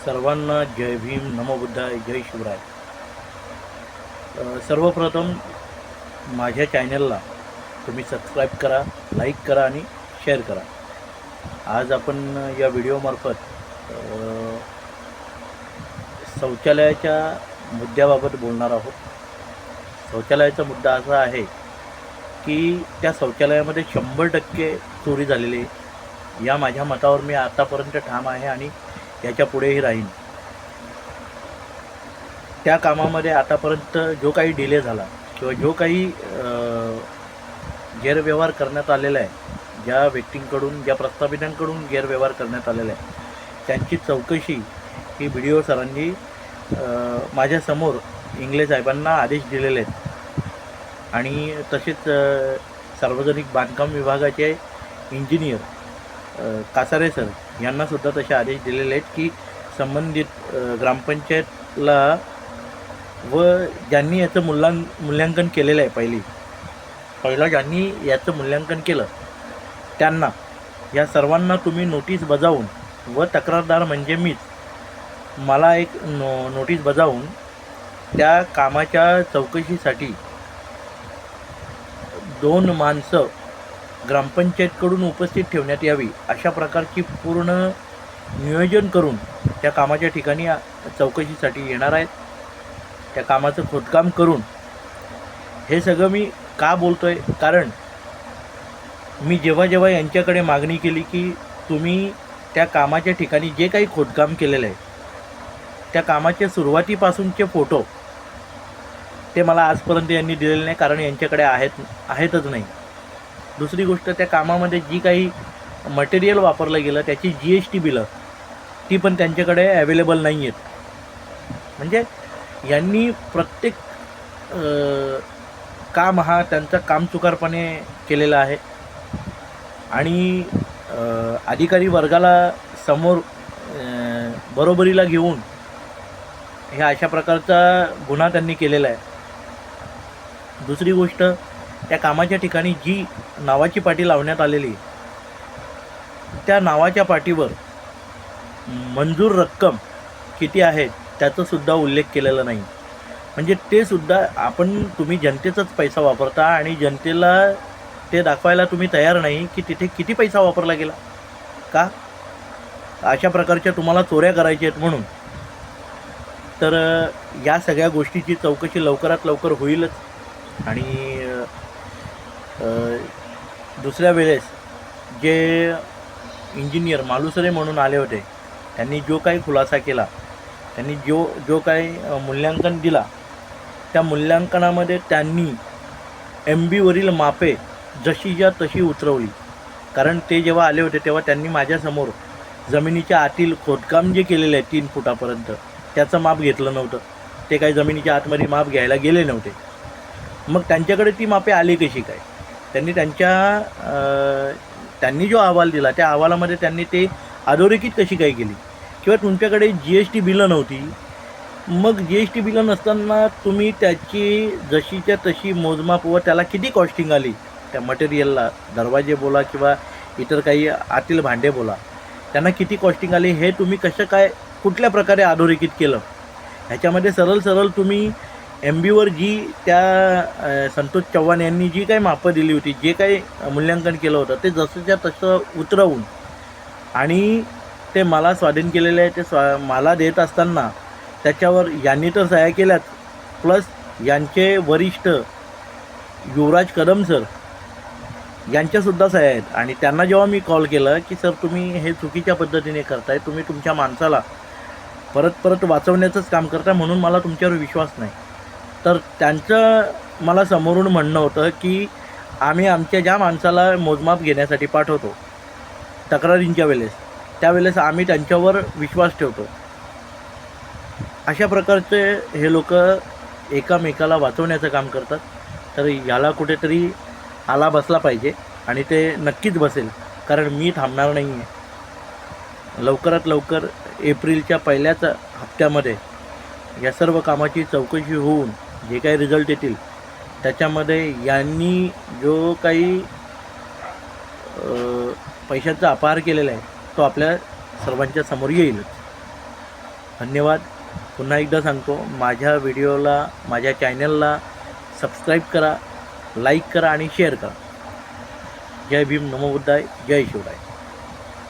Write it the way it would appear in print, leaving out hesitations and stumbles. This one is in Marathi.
सर्वांना जय भीम, नमो बुद्धाय, जय शिवराय. सर्वप्रथम माझ्या चॅनलला तुम्ही सबस्क्राईब करा, लाईक करा आणि शेअर करा. आज आपण या व्हिडिओमार्फत शौचालयाच्या मुद्द्याबाबत बोलणार आहोत. शौचालयाचा मुद्दा असा आहे की त्या शौचालयामध्ये 100% चोरी झालेली. या माझ्या मतावर मी आतापर्यंत ठाम आहे आणि याच्या पुढेही राहीन. त्या कामामध्ये आतापर्यंत जो काही डिले झाला किंवा जो काही गैरव्यवहार करण्यात आलेला आहे, ज्या व्यक्तींकडून, ज्या प्रस्थापितांकडून गैरव्यवहार करण्यात आलेला आहे, त्यांची चौकशी ही व्हिडिओ सरांनी माझ्यासमोर इंगळे साहेबांना आदेश दिलेले आहेत. आणि तसेच सार्वजनिक बांधकाम विभागाचे इंजिनियर कासारे सर यांनासुद्धा तसे आदेश दिलेले आहेत की संबंधित ग्रामपंचायतला व ज्यांनी याचं मूल्यांकन केलेलं आहे, पहिला ज्यांनी याचं मूल्यांकन केलं त्यांना, या सर्वांना तुम्ही नोटीस बजावून व तक्रारदार म्हणजे मीच, मला एक नोटीस बजावून त्या कामाच्या चौकशीसाठी 2 माणसं ग्रामपंचायतकडून उपस्थित ठेवण्यात यावी, अशा प्रकारची पूर्ण नियोजन करून त्या कामाच्या ठिकाणी चौकशीसाठी येणार आहेत. त्या कामाचं खोदकाम करून, हे सगळं मी का बोलतो आहे, कारण मी जेव्हा यांच्याकडे मागणी केली की तुम्ही त्या कामाच्या ठिकाणी जे काही खोदकाम केलेलं आहे त्या कामाच्या सुरुवातीपासूनचे फोटो ते मला आजपर्यंत यांनी दिलेले नाही, कारण यांच्याकडे आहेतच नाही. दुसरी गोष्ट, त्या कामामध्ये जी काही मटेरियल वापरलं गेलं त्याची GST बिलं ती पण त्यांच्याकडे अवेलेबल नाही आहेत. म्हणजे यांनी प्रत्येक काम हा त्यांचा कामचुकारपणे केलेला आहे. आणि अधिकारी वर्गाला समोर बरोबरीला घेऊन हे अशा प्रकारचा गुन्हा त्यांनी केलेला आहे. दुसरी गोष्ट, त्या कामाच्या ठिकाणी जी नावाची पाटी लावण्यात आलेली, त्या नावाच्या पाटीवर मंजूर रक्कम किती आहे त्याचासुद्धा उल्लेख केलेला नाही. म्हणजे ते सुद्धा तुम्ही जनतेचाच पैसा वापरता आणि जनतेला ते दाखवायला तुम्ही तयार नाही की तिथे किती पैसा वापरला गेला. का? अशा प्रकारच्या तुम्हाला चोऱ्या करायच्या आहेत म्हणून. तर या सगळ्या गोष्टीची चौकशी लवकरात लवकर होईलच. आणि दुसऱ्या वेळेस जे इंजिनियर मालुसरे म्हणून आले होते, त्यांनी जो काही खुलासा केला, त्यांनी जो काही मूल्यांकन दिला, त्या मूल्यांकनामध्ये त्यांनी MBवरील मापे जशीच्या तशी उतरवली. कारण ते जेव्हा आले होते तेव्हा त्यांनी माझ्यासमोर जमिनीच्या आतील खोदकाम जे केलेलं आहे 3 फुटापर्यंत, त्याचं माप घेतलं नव्हतं. ते काही जमिनीच्या आतमध्ये माप घ्यायला गेले नव्हते. मग त्यांच्याकडे ती मापे आली कशी काय? त्यांनी जो अहवाल दिला त्या अहवालामध्ये त्यांनी ते अधोरेखित कशी काय केली? किंवा तुमच्याकडे GST बिलं नव्हती, मग GST बिलं नसताना तुम्ही त्याची जशीच्या तशी मोजमाप व त्याला किती कॉस्टिंग आली, त्या मटेरियलला, दरवाजे बोला किंवा इतर काही आतील भांडे बोला, त्यांना किती कॉस्टिंग आली, हे तुम्ही कसं काय, कुठल्या प्रकारे अधोरेखित केलं? ह्याच्यामध्ये सरळ तुम्ही MBवर जी त्या संतोष चव्हाण यांनी जी काही मापं दिली होती, जे काही मूल्यांकन केलं होतं, ते जसंच्या तसं उतरवून आणि ते मला स्वाधीन केलेले आहे, ते मला देत असताना त्याच्यावर यांनी तर सह्या केल्यात, प्लस यांचे वरिष्ठ युवराज कदम सर यांच्यासुद्धा सह्या आहेत. आणि त्यांना जेव्हा मी कॉल केलं की सर तुम्ही हे चुकीच्या पद्धतीने करताय, तुम्ही तुमच्या माणसाला परत वाचवण्याचंच काम करताय, म्हणून मला तुमच्यावर विश्वास नाही. तर त्यांचं मला समोरून म्हणणं होतं की आम्ही आमच्या ज्या माणसाला मोजमाप घेण्यासाठी पाठवतो तक्रारींच्या वेळेस, त्यावेळेस आम्ही त्यांच्यावर विश्वास ठेवतो. अशा प्रकारचे हे लोक एकामेकाला वाचवण्याचं काम करतात. तर याला कुठेतरी आला बसला पाहिजे आणि ते नक्कीच बसेल, कारण मी थांबणार नाही आहे. लवकरात लवकर एप्रिलच्या पहिल्याच हप्त्यामध्ये या सर्व कामाची चौकशी होऊन जे काही रिझल्ट येतील त्याच्यामध्ये यांनी जो काही पैशाचा अपहार केलेला आहे तो आपल्या सर्वांच्या समोर येईल. धन्यवाद. पुन्हा एकदा सांगतो, माझ्या व्हिडिओला, माझ्या चॅनलला सबस्क्राईब करा, लाईक करा आणि शेअर करा. जय भीम, नमो बुद्धाय, जय शिवराय.